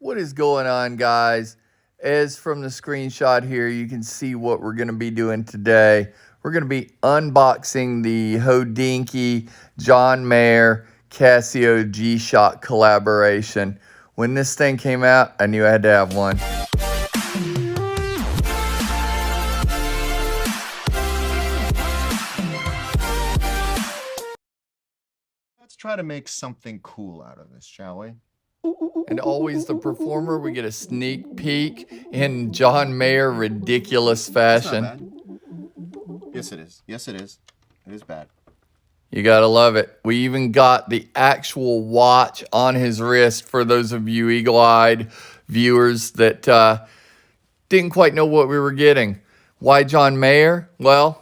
What is going on, guys? As from the screenshot here, you can see what we're going to be doing today. We're going to be unboxing the Hodinkee John Mayer Casio Gshock collaboration. When this thing came out, I knew I had to have one. Let's try to make something cool out of this, shall we? And always the performer, we get a sneak peek in John Mayer ridiculous fashion. It's not bad. Yes, it is. Yes, it is. It is bad. You gotta love it. We even got the actual watch on his wrist for those of you eagle-eyed viewers that didn't quite know what we were getting. Why John Mayer? Well,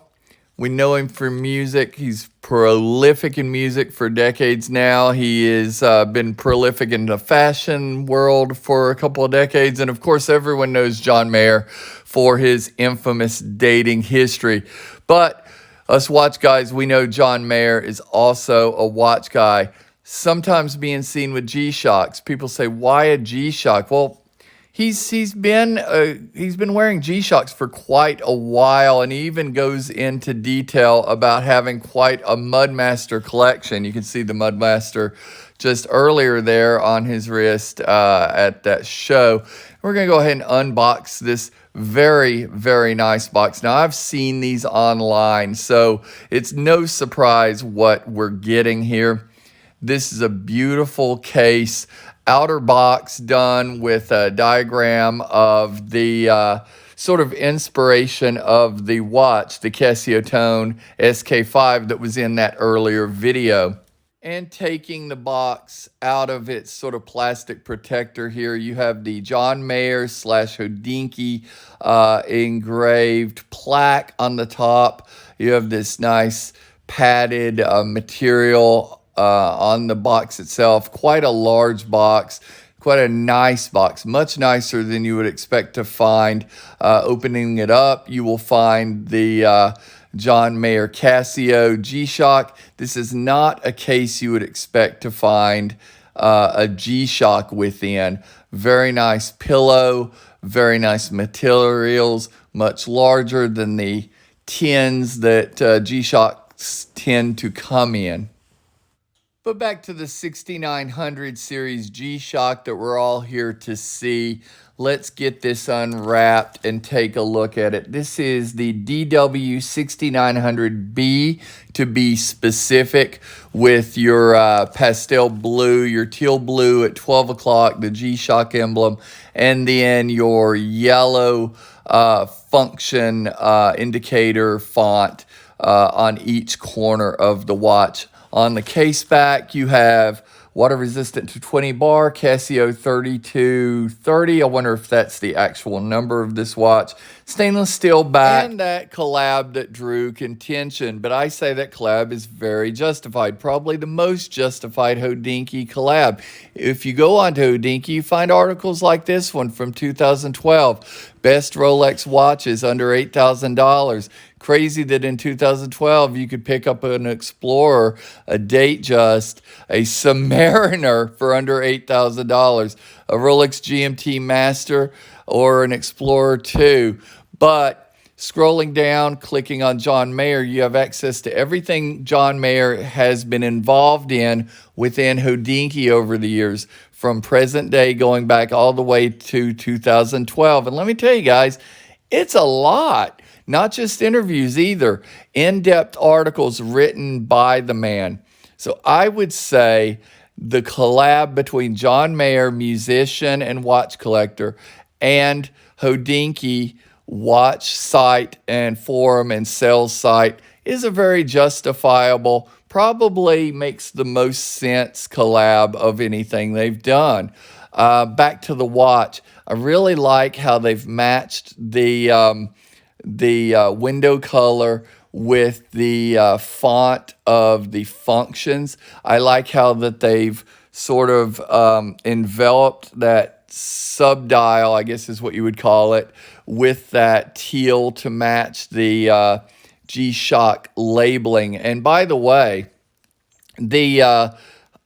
we know him for music. He's prolific in music for decades now. He has been prolific in the fashion world for a couple of decades. And of course, everyone knows John Mayer for his infamous dating history. But us watch guys, we know John Mayer is also a watch guy, sometimes being seen with Gshocks. People say, why a Gshock? Well, He's been wearing Gshocks for quite a while, and he even goes into detail about having quite a Mudmaster collection. You can see the Mudmaster just earlier there on his wrist at that show. We're going to go ahead and unbox this very, very nice box. Now, I've seen these online, so it's no surprise what we're getting here. This is a beautiful case. Outer box done with a diagram of the sort of inspiration of the watch, the Casio Tone SK5 that was in that earlier video. And taking the box out of its sort of plastic protector here, you have the John Mayer / Hodinkee engraved plaque on the top. You have this nice padded material on the box itself. Quite a large box, quite a nice box, much nicer than you would expect to find. Opening it up, you will find the John Mayer Casio Gshock. This is not a case you would expect to find a Gshock within. Very nice pillow, very nice materials, much larger than the tins that Gshocks tend to come in. But back to the 6900 series Gshock that we're all here to see. Let's get this unwrapped and take a look at it. This is the DW-6900B, to be specific, with your pastel blue, your teal blue at 12 o'clock, the Gshock emblem, and then your yellow function indicator font on each corner of the watch. On the case back, you have water resistant to 20 bar, Casio 3230. I wonder if that's the actual number of this watch. Stainless steel back. And that collab that drew contention. But I say that collab is very justified. Probably the most justified Hodinkee collab. If you go on to Hodinkee, you find articles like this one from 2012. Best Rolex watches under $8,000. Crazy that in 2012 you could pick up an Explorer, a Datejust, a Submariner for under $8,000, a Rolex GMT Master, or an Explorer 2. But scrolling down, clicking on John Mayer, you have access to everything John Mayer has been involved in within Hodinkee over the years, from present day going back all the way to 2012. And let me tell you guys, it's a lot. Not just interviews either, in-depth articles written by the man. So I would say the collab between John Mayer, musician and watch collector, and Hodinkee watch site and forum and sales site is a very justifiable, probably makes the most sense collab of anything they've done. Back to the watch, I really like how they've matched the window color with the font of the functions. I like how that they've sort of enveloped that subdial, I guess is what you would call it, with that teal to match the Gshock labeling. And by the way, the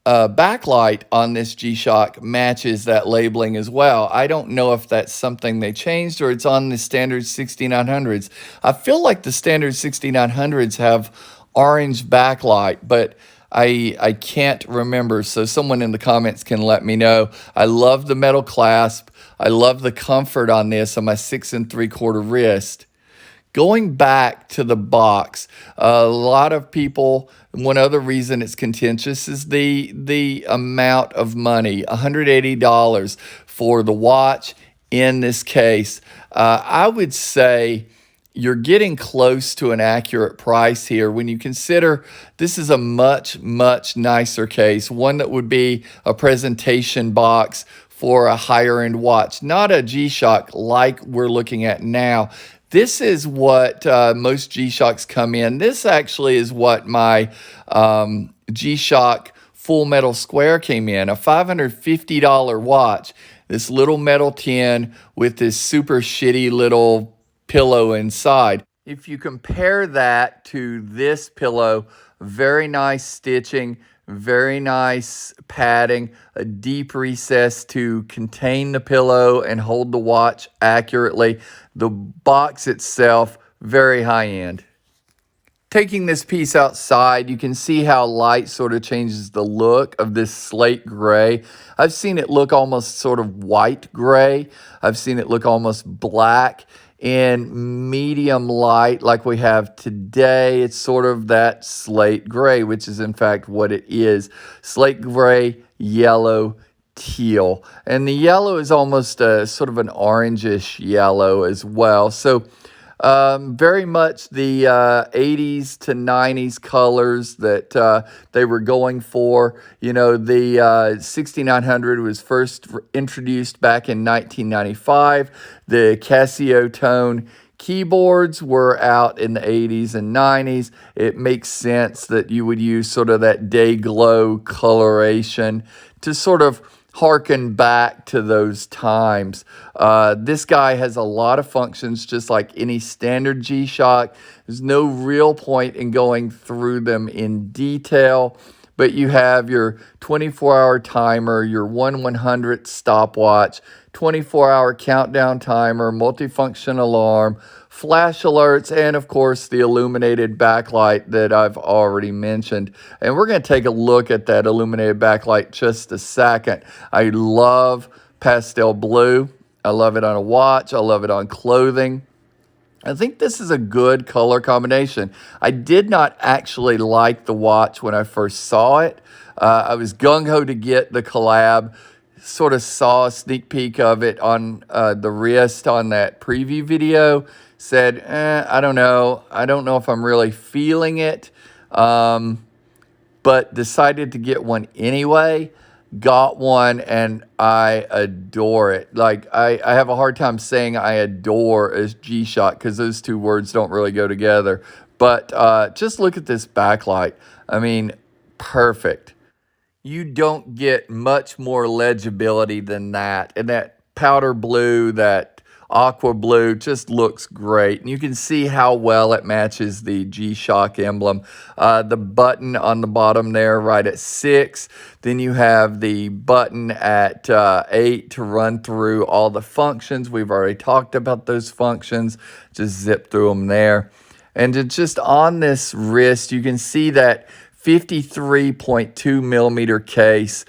backlight on this Gshock matches that labeling as well. I don't know if that's something they changed or it's on the standard 6900s. I feel like the standard 6900s have orange backlight, but I can't remember. So someone in the comments can let me know. I love the metal clasp. I love the comfort on this on my 6 3/4 wrist. Going back to the box, a lot of people, one other reason it's contentious is the amount of money, $180 for the watch in this case. I would say you're getting close to an accurate price here when you consider this is a much, much nicer case, one that would be a presentation box for a higher end watch, not a Gshock like we're looking at now. This is what most Gshocks come in. This actually is what my Gshock Full Metal Square came in, a $550 watch. This little metal tin with this super shitty little pillow inside. If you compare that to this pillow, very nice stitching, very nice padding, a deep recess to contain the pillow and hold the watch accurately. The box itself, very high end. Taking this piece outside, you can see how light sort of changes the look of this slate gray. I've seen it look almost sort of white gray. I've seen it look almost black. In medium light like we have today, it's sort of that slate gray, which is in fact what it is. Slate gray, yellow, teal. And the yellow is almost a sort of an orangish yellow as well. So very much the 80s to 90s colors that they were going for. You know, the 6900 was first introduced back in 1995. The Casio tone keyboards were out in the 80s and 90s. It makes sense that you would use sort of that day glow coloration to sort of harken back to those times. This guy has a lot of functions, just like any standard Gshock. There's no real point in going through them in detail, but you have your 24-hour timer, your 1/100th stopwatch, 24-hour countdown timer, multifunction alarm, flash alerts, and of course the illuminated backlight that I've already mentioned. And we're going to take a look at that illuminated backlight just a second. I love pastel blue. I love it on a watch. I love it on clothing. I think this is a good color combination. I did not actually like the watch when I first saw it. I was gung-ho to get the Collab. Sort of saw a sneak peek of it on the wrist on that preview video. Said, I don't know. I don't know if I'm really feeling it. But decided to get one anyway. Got one and I adore it. Like, I have a hard time saying I adore as Gshock because those two words don't really go together. But just look at this backlight. I mean, perfect. You don't get much more legibility than that. And that powder blue, that aqua blue just looks great. And you can see how well it matches the Gshock emblem. The button on the bottom there right at 6. Then you have the button at 8 to run through all the functions. We've already talked about those functions. Just zip through them there. And it's just on this wrist, you can see that 53.2 millimeter case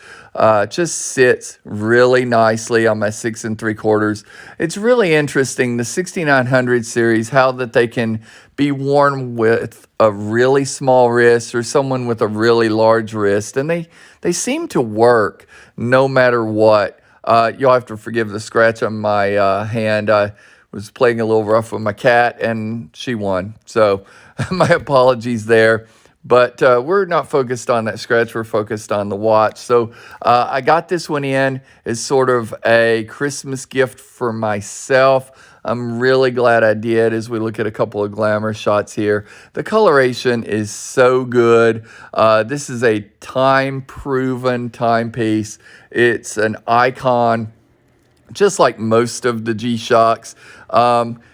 just sits really nicely on my 6 3/4. It's really interesting, the 6900 series, how that they can be worn with a really small wrist or someone with a really large wrist, and they seem to work no matter what. You'll have to forgive the scratch on my hand. I was playing a little rough with my cat, and she won. So my apologies there. But we're not focused on that scratch. We're focused on the watch. So I got this one in as sort of a Christmas gift for myself. I'm really glad I did as we look at a couple of glamour shots here. The coloration is so good. This is a time-proven timepiece. It's an icon, just like most of the Gshocks.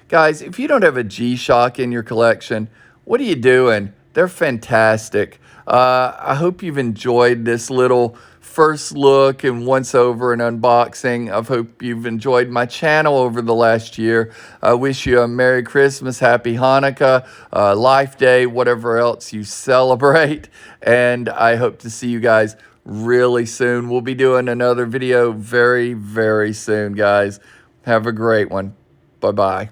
Guys, if you don't have a Gshock in your collection, what are you doing? They're fantastic. I hope you've enjoyed this little first look and once over and unboxing. I hope you've enjoyed my channel over the last year. I wish you a Merry Christmas, Happy Hanukkah, Life Day, whatever else you celebrate. And I hope to see you guys really soon. We'll be doing another video very, very soon, guys. Have a great one. Bye-bye.